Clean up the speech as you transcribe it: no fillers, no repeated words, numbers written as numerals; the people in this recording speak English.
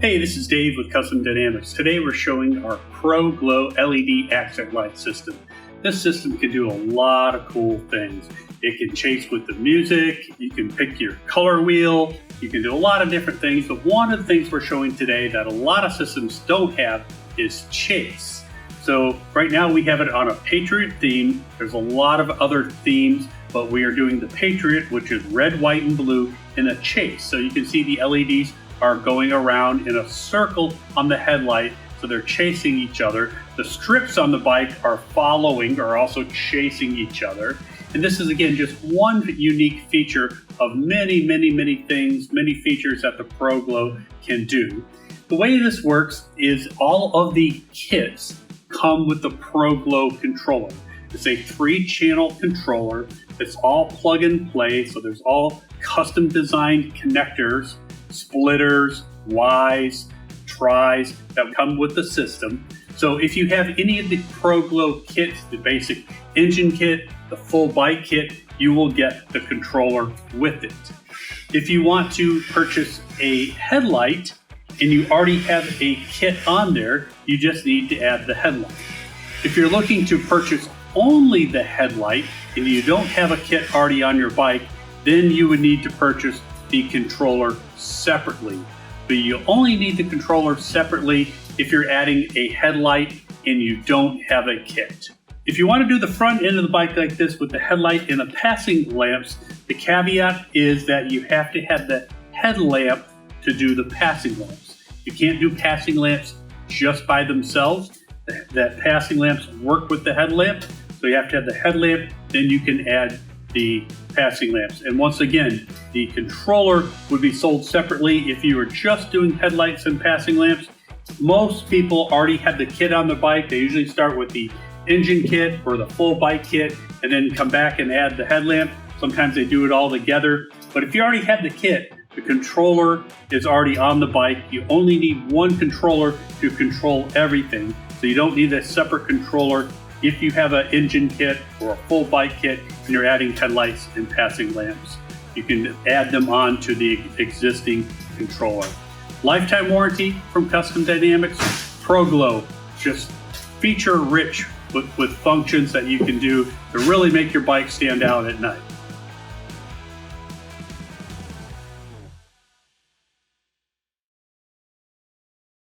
Hey, this is Dave with Custom Dynamics. Today we're showing our ProGLOW LED accent light system. This system can do a lot of cool things. It can chase with the music, you can pick your color wheel, you can do a lot of different things, but one of the things we're showing today that a lot of systems don't have is chase. So right now we have it on a Patriot theme. There's a lot of other themes, but we are doing the Patriot, which is red, white, and blue, in a chase. So you can see the LEDs are going around in a circle on the headlight, so they're chasing each other. The strips on the bike are following, are also chasing each other. And this is, again, just one unique feature of many things, many features that the ProGLOW can do. The way this works is all of the kits come with the ProGLOW controller. It's a 3-channel controller. It's all plug and play, so there's all custom designed connectors, splitters, Ys, tries that come with the system. So if you have any of the ProGLOW kits, the basic engine kit, the full bike kit, you will get the controller with it. If you want to purchase a headlight and you already have a kit on there, you just need to add the headlight. If you're looking to purchase only the headlight and you don't have a kit already on your bike, then you would need to purchase the controller separately. But you only need the controller separately if you're adding a headlight and you don't have a kit. If you want to do the front end of the bike like this with the headlight and the passing lamps, the caveat is that you have to have the headlamp to do the passing lamps. You can't do passing lamps just by themselves. That passing lamps work with the headlamp, so you have to have the headlamp, then you can add the passing lamps. And once again, the controller would be sold separately if you were just doing headlights and passing lamps. Most people already have the kit on the bike. They usually start with the engine kit or the full bike kit and then come back and add the headlamp. Sometimes they do it all together. But if you already have the kit, the controller is already on the bike. You only need one controller to control everything. So you don't need a separate controller if you have an engine kit or a full bike kit and you're adding headlights and passing lamps. You can add them on to the existing controller. Lifetime warranty from Custom Dynamics. ProGLOW, just feature rich with functions that you can do to really make your bike stand out at night.